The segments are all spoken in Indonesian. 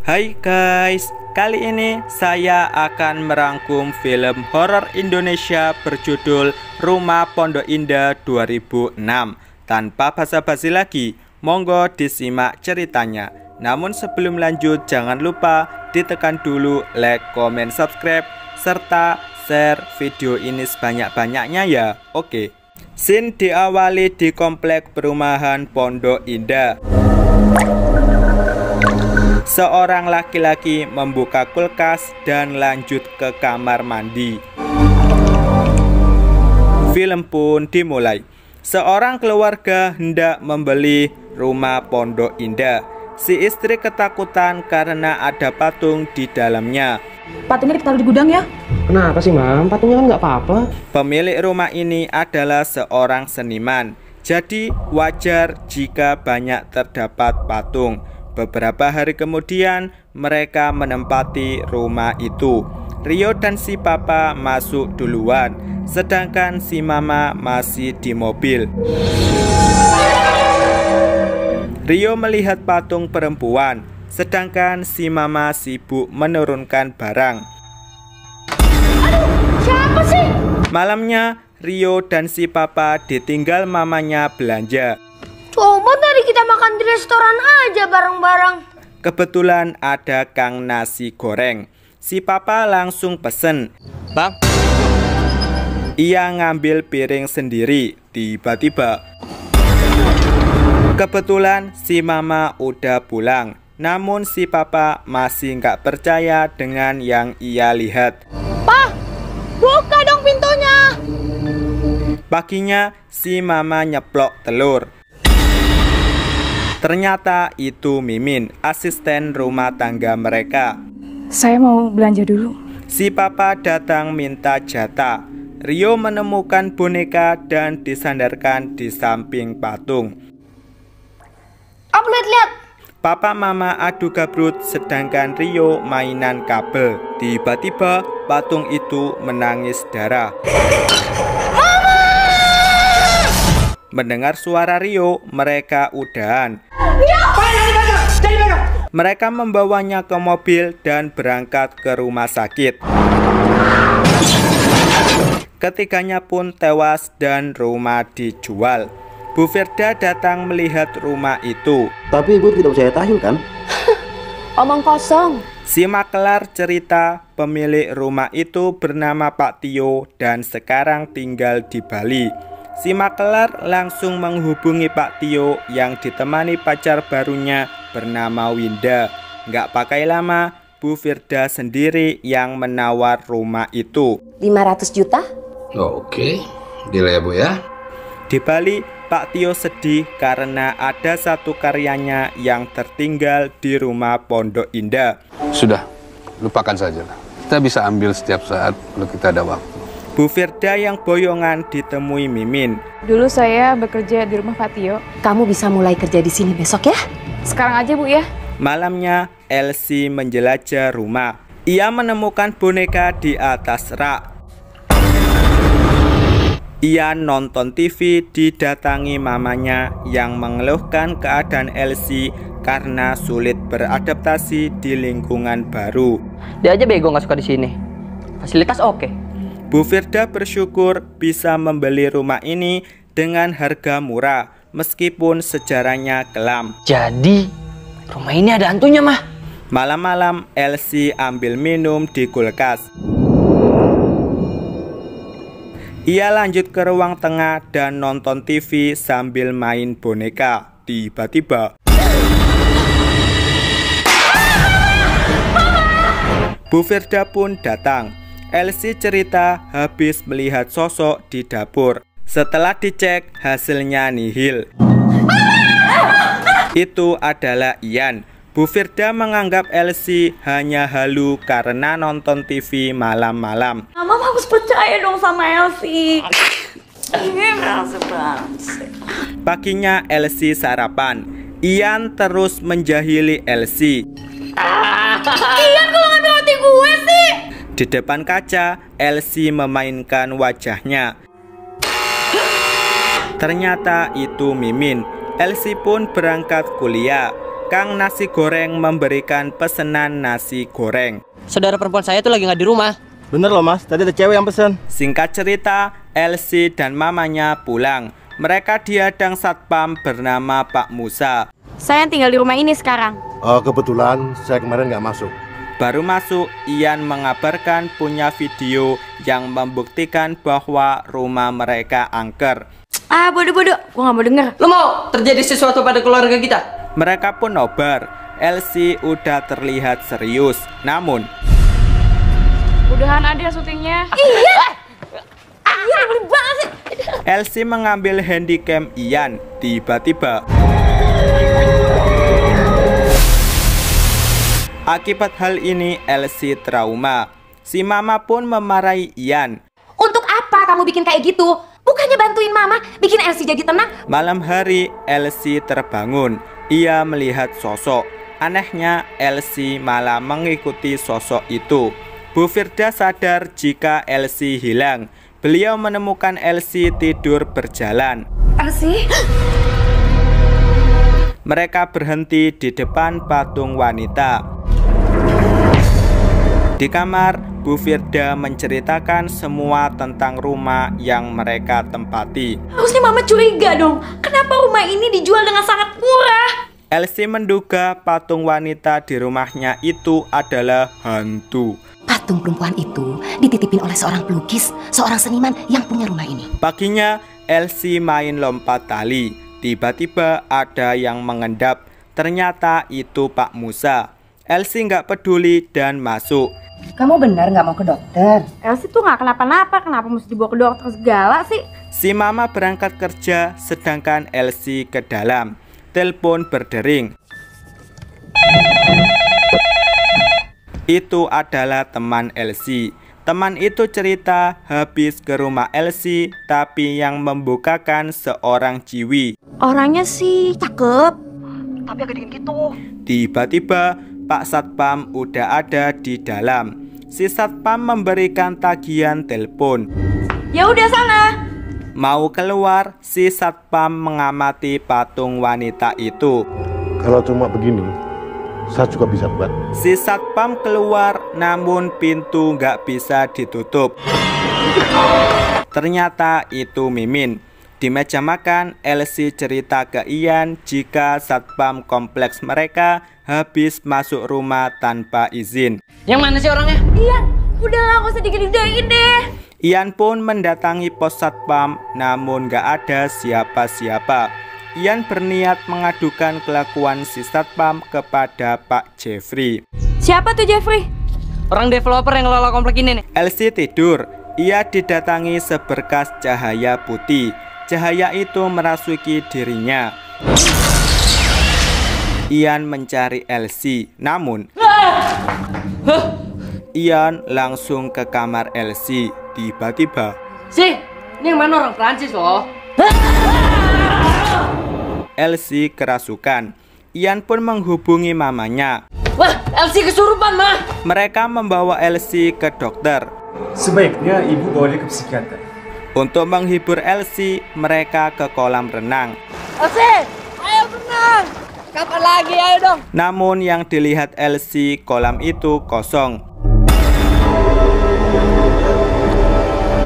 Hai guys, kali ini saya akan merangkum film horor Indonesia berjudul Rumah Pondok Indah 2006. Tanpa basa-basi lagi, monggo disimak ceritanya. Namun sebelum lanjut, jangan lupa ditekan dulu like, comment, subscribe, serta share video ini sebanyak-banyaknya ya. Oke. Scene diawali di komplek perumahan Pondok Indah. Seorang laki-laki membuka kulkas dan lanjut ke kamar mandi. Film pun dimulai. Seorang keluarga hendak membeli rumah Pondok Indah. Si istri ketakutan karena ada patung di dalamnya. Patungnya ditaruh di gudang ya? Kenapa sih, Mam? Patungnya kan nggak apa-apa. Pemilik rumah ini adalah seorang seniman. Jadi wajar jika banyak terdapat patung. Beberapa hari kemudian mereka menempati rumah itu. Rio dan si papa masuk duluan, sedangkan si mama masih di mobil. Rio melihat patung perempuan, sedangkan si mama sibuk menurunkan barang. Aduh, siapa sih? Malamnya Rio dan si papa ditinggal mamanya belanja. Coba tadi kita makan di restoran aja bareng-bareng. Kebetulan ada kang nasi goreng. Si papa langsung pesen. Bang? Ia ngambil piring sendiri. Tiba-tiba kebetulan si mama udah pulang. Namun si papa masih nggak percaya dengan yang ia lihat. Pak, buka dong pintunya. Paginya si mama nyeplok telur. Ternyata itu Mimin, asisten rumah tangga mereka. Saya mau belanja dulu. Si papa datang minta jatah. Rio menemukan boneka dan disandarkan di samping patung. Apa lihat-lihat? Papa mama adu gabrut sedangkan Rio mainan kabel. Tiba-tiba patung itu menangis darah. Mama! Mendengar suara Rio, mereka udahan. Mereka membawanya ke mobil dan berangkat ke rumah sakit. Ketiganya pun tewas dan rumah dijual. Bu Firda datang melihat rumah itu. Tapi ibu tidak percaya tahyul kan? Omong kosong. Si makelar cerita pemilik rumah itu bernama Pak Tio dan sekarang tinggal di Bali. Si makelar langsung menghubungi Pak Tio yang ditemani pacar barunya bernama Winda. Nggak pakai lama, Bu Firda sendiri yang menawar rumah itu. 500 juta? Oke, deal ya Bu ya. Di Bali, Pak Tio sedih karena ada satu karyanya yang tertinggal di rumah Pondok Indah. Sudah, lupakan saja lah. Kita bisa ambil setiap saat kalau kita ada waktu. Bu Firda yang boyongan ditemui Mimin. Dulu saya bekerja di rumah Pak Tio. Kamu bisa mulai kerja di sini besok ya? Sekarang aja Bu ya. Malamnya, Elsie menjelajah rumah. Ia menemukan boneka di atas rak. Ia nonton TV didatangi mamanya yang mengeluhkan keadaan Elsie karena sulit beradaptasi di lingkungan baru. Dia aja bego nggak suka di sini. Fasilitas oke. Bu Firda bersyukur bisa membeli rumah ini dengan harga murah meskipun sejarahnya kelam. Jadi rumah ini ada hantunya, Mah. Malam-malam Elsie ambil minum di kulkas. Ia lanjut ke ruang tengah dan nonton TV sambil main boneka. Tiba-tiba Bu Firda pun datang. Elsie cerita habis melihat sosok di dapur. Setelah dicek, hasilnya nihil. Itu adalah Ian. Bu Firda menganggap Elsie hanya halu karena nonton TV malam-malam. Mama harus percaya dong sama Elsie. Paginya Elsie sarapan. Ian terus menjahili Elsie. Ian kalau ngambil roti gue sih. Di depan kaca, Elsie memainkan wajahnya. Ternyata itu Mimin. Elsie pun berangkat kuliah. Kang nasi goreng memberikan pesanan nasi goreng. Saudara perempuan saya tuh lagi nggak di rumah. Bener loh mas, tadi ada cewek yang pesen. Singkat cerita, Elsie dan mamanya pulang. Mereka dihadang satpam bernama Pak Musa. Saya yang tinggal di rumah ini sekarang. Oh kebetulan saya kemarin nggak masuk. Baru masuk, Ian mengabarkan punya video yang membuktikan bahwa rumah mereka angker. Ah, bodoh-bodoh, gua nggak mau denger. Lo mau terjadi sesuatu pada keluarga kita? Mereka pun nobar. Elsie udah terlihat serius. Namun, Udahan ada syutingnya. Elsie mengambil handycam Ian. Tiba-tiba, akibat hal ini Elsie trauma. Si mama pun memarahi Ian. Untuk apa kamu bikin kayak gitu? Bukannya bantuin mama, bikin Elsie jadi tenang. Malam hari, Elsie terbangun. Ia melihat sosok. Anehnya, Elsie malah mengikuti sosok itu. Bu Firda sadar jika Elsie hilang. Beliau menemukan Elsie tidur berjalan. Elsie? Mereka berhenti di depan patung wanita. Di kamar, Bu Firda menceritakan semua tentang rumah yang mereka tempati. Harusnya mama curiga dong. Kenapa rumah ini dijual dengan sangat murah? Elsie menduga patung wanita di rumahnya itu adalah hantu. Patung perempuan itu dititipin oleh seorang pelukis, seorang seniman yang punya rumah ini. Paginya, Elsie main lompat tali. Tiba-tiba ada yang mengendap. Ternyata itu Pak Musa. Elsie nggak peduli dan masuk. Kamu benar nggak mau ke dokter? Elsie tuh nggak kenapa-napa, kenapa mesti dibawa ke dokter segala sih? Si mama berangkat kerja, sedangkan Elsie ke dalam. Telepon berdering. Itu adalah teman Elsie. Teman itu cerita habis ke rumah Elsie, tapi yang membukakan seorang ciwi. Orangnya sih cakep. Tiba-tiba Pak Satpam udah ada di dalam. Si Satpam memberikan tagihan telepon. Ya udah sana. Mau keluar, si Satpam mengamati patung wanita itu. Kalau cuma begini, saya juga bisa buat. Si Satpam keluar, namun pintu nggak bisa ditutup. Ternyata itu Mimin. Di meja makan, Elsie cerita ke Ian jika Satpam kompleks mereka habis masuk rumah tanpa izin. Yang mana sih orangnya? Iya, udahlah nggak usah digede-gedein deh. Ian pun mendatangi pos Satpam, namun nggak ada siapa-siapa. Ian berniat mengadukan kelakuan si Satpam kepada Pak Jeffrey. Siapa tuh Jeffrey? Orang developer yang ngelola komplek ini nih. Elsie tidur. Ia didatangi seberkas cahaya putih. Cahaya itu merasuki dirinya. Ian mencari Elsie, namun Ian langsung ke kamar Elsie. Tiba-tiba, Sih, ini yang mana orang Prancis loh. Elsie kerasukan. Ian pun menghubungi mamanya. Wah, Elsie kesurupan, mah. Mereka membawa Elsie ke dokter. Sebaiknya ibu bawa dia ke psikiater. Untuk menghibur Elsie, mereka ke kolam renang. Elsie, ayo berenang. Kapan lagi, ayo dong. Namun yang dilihat Elsie, kolam itu kosong.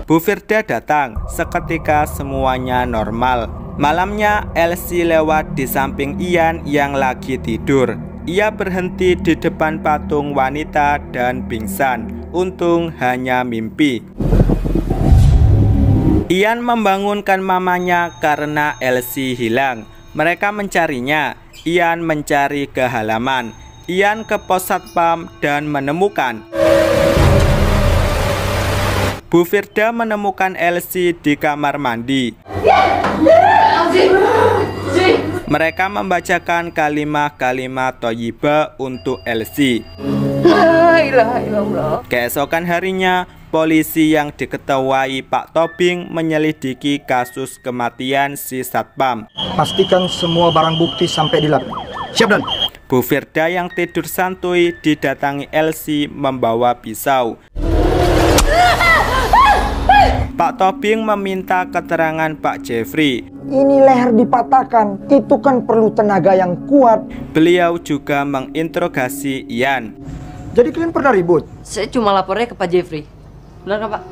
Bu Firda datang, seketika semuanya normal. Malamnya Elsie lewat di samping Ian yang lagi tidur. Ia berhenti di depan patung wanita dan pingsan. Untung hanya mimpi. Ian membangunkan mamanya karena Elsie hilang. Mereka mencarinya. Ian mencari ke halaman. Ian ke pos Satpam dan menemukan Bu Firda menemukan Elsie di kamar mandi. Mereka membacakan kalimat-kalimat thayyibah untuk Elsie. Keesokan harinya, polisi yang diketuai Pak Tobing menyelidiki kasus kematian si Satpam. Pastikan semua barang bukti sampai di lab. Siap, Dan. Bu Firda yang tidur santuy didatangi Elsie membawa pisau. Pak Tobing meminta keterangan Pak Jeffrey. Ini leher dipatahkan, itu kan perlu tenaga yang kuat. Beliau juga menginterogasi Ian. Jadi kalian pernah ribut? Saya cuma lapornya ke Pak Jeffrey. Benar kan, Pak?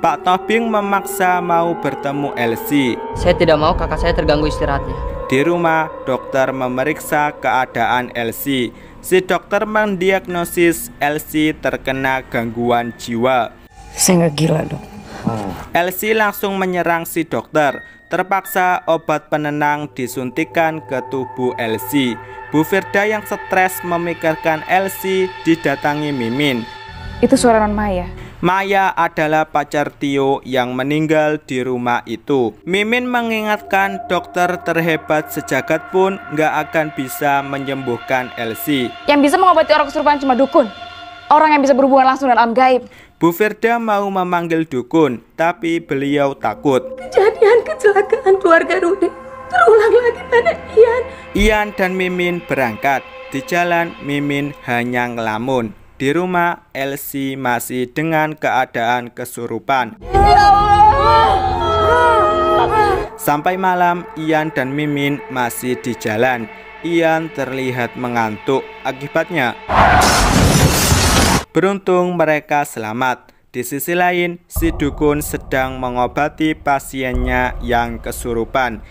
Pak Tobing memaksa mau bertemu Elsie. Saya tidak mau kakak saya terganggu istirahatnya. Di rumah, dokter memeriksa keadaan Elsie. Si dokter mendiagnosis Elsie terkena gangguan jiwa. Saya nggak gila, Dok. Elsie langsung menyerang si dokter. Terpaksa obat penenang disuntikan ke tubuh Elsie. Bu Firda yang stres memikirkan Elsie didatangi Mimin. Itu suara non Maya. Maya adalah pacar Tio yang meninggal di rumah itu. Mimin mengingatkan dokter terhebat sejagat pun nggak akan bisa menyembuhkan Elsie. Yang bisa mengobati orang kesurupan cuma dukun. Orang yang bisa berhubungan langsung dengan alam gaib. Bu Firda mau memanggil dukun, tapi beliau takut. Kejadian kecelakaan keluarga Rudi terulang lagi pada Ian. Ian dan Mimin berangkat. Di jalan, Mimin hanya ngelamun. Di rumah, Elsie masih dengan keadaan kesurupan. Sampai malam, Ian dan Mimin masih di jalan. Ian terlihat mengantuk. Akibatnya, beruntung mereka selamat. Di sisi lain, si dukun sedang mengobati pasiennya yang kesurupan.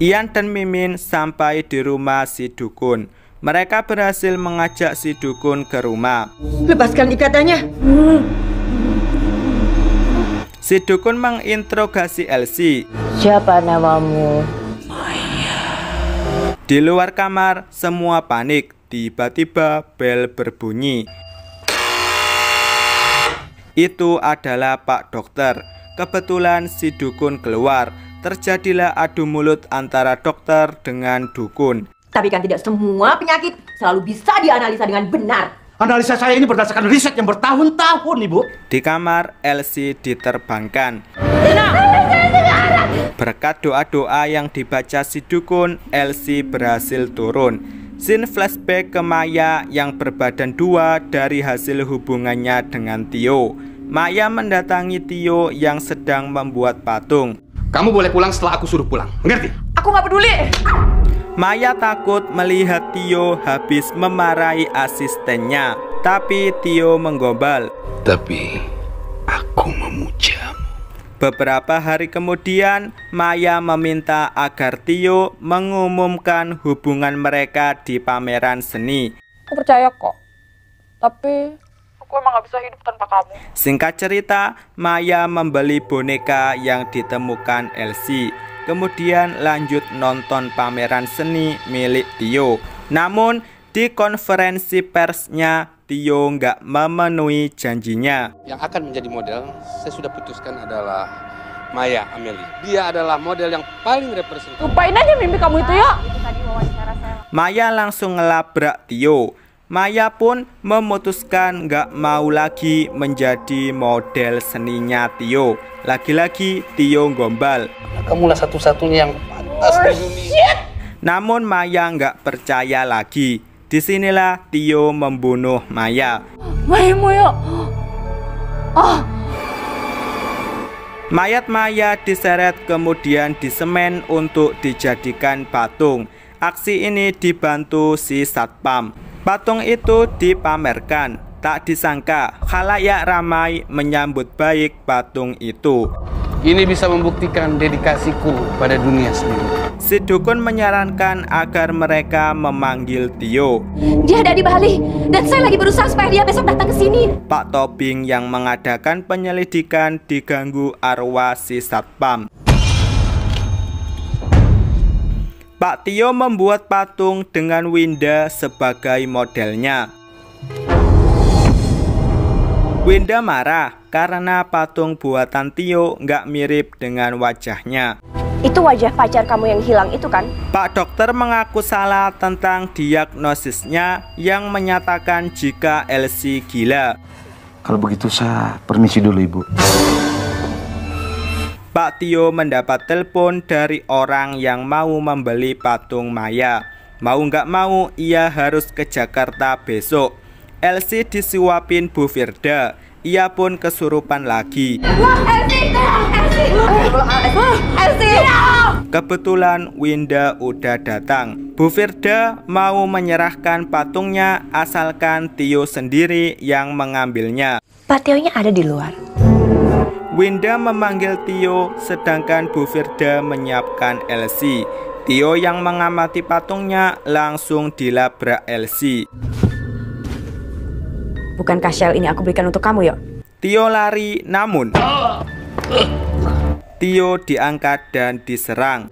Ian dan Mimin sampai di rumah si dukun. Mereka berhasil mengajak si dukun ke rumah. Lepaskan ikatannya. Si dukun menginterogasi Elsie. Siapa namamu? Di luar kamar, semua panik. Tiba-tiba bel berbunyi. Itu adalah Pak Dokter. Kebetulan si dukun keluar. Terjadilah adu mulut antara dokter dengan dukun. Tapi kan tidak semua penyakit selalu bisa dianalisa dengan benar. Analisa saya ini berdasarkan riset yang bertahun-tahun, Ibu. Di kamar, Elsie diterbangkan. Berkat doa-doa yang dibaca si dukun, Elsie berhasil turun. Scene flashback ke Maya yang berbadan dua dari hasil hubungannya dengan Tio. Maya mendatangi Tio yang sedang membuat patung. Kamu boleh pulang setelah aku suruh pulang, mengerti? Aku nggak peduli. Maya takut melihat Tio habis memarahi asistennya. Tapi Tio menggombal. Tapi aku memujamu. Beberapa hari kemudian, Maya meminta agar Tio mengumumkan hubungan mereka di pameran seni. Aku percaya kok. Tapi aku emang gak bisa hidup tanpa kamu. Singkat cerita, Maya membeli boneka yang ditemukan Elsie. Kemudian lanjut nonton pameran seni milik Tio. Namun di konferensi persnya, Tio nggak memenuhi janjinya. Yang akan menjadi model, saya sudah putuskan adalah Maya Amelie. Dia adalah model yang paling representatif. Lupain aja mimpi kamu itu ya. Maya langsung ngelabrak Tio. Maya pun memutuskan nggak mau lagi menjadi model seninya Tio. Lagi-lagi Tio gombal. Kamulah satu-satunya yang pantas di dunia. Namun Maya nggak percaya lagi. Disinilah Tio membunuh Maya. Maya. Mayat Maya diseret kemudian disemen untuk dijadikan patung. Aksi ini dibantu si satpam. Patung itu dipamerkan. Tak disangka khalayak ramai menyambut baik patung itu. Ini bisa membuktikan dedikasiku pada dunia sendiri. Si dukun menyarankan agar mereka memanggil Tio. Dia ada di Bali dan saya lagi berusaha supaya dia besok datang ke sini. Pak Tobing yang mengadakan penyelidikan diganggu arwah si satpam. Pak Tio membuat patung dengan Winda sebagai modelnya. Winda marah karena patung buatan Tio nggak mirip dengan wajahnya. Itu wajah pacar kamu yang hilang itu kan? Pak dokter mengaku salah tentang diagnosisnya yang menyatakan jika Elsie gila. Kalau begitu saya permisi dulu, Ibu. Pak Tio mendapat telepon dari orang yang mau membeli patung Maya. Mau nggak mau, ia harus ke Jakarta besok. Elsie disuapin Bu Firda. Ia pun kesurupan lagi. Kebetulan Winda udah datang. Bu Firda mau menyerahkan patungnya asalkan Tio sendiri yang mengambilnya. Pak Tio-nya ada di luar. Winda memanggil Tio, sedangkan Bu Firda menyiapkan Elsie. Tio yang mengamati patungnya langsung dilabrak Elsie. Bukankah shell ini aku berikan untuk kamu, Yo? Tio lari, namun Tio diangkat dan diserang.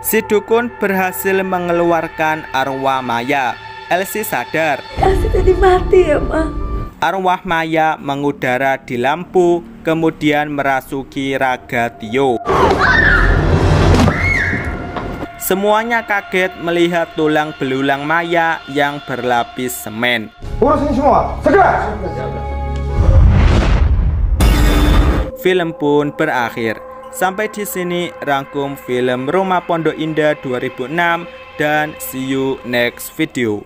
Si dukun berhasil mengeluarkan arwah Maya. Elsie sadar. Elsie tadi mati ya, Ma. Arwah Maya mengudara di lampu, kemudian merasuki raga Tio. Semuanya kaget melihat tulang belulang Maya yang berlapis semen. Urus ini semua, segera! Film pun berakhir. Sampai di sini rangkum film Rumah Pondok Indah 2006 dan see you next video.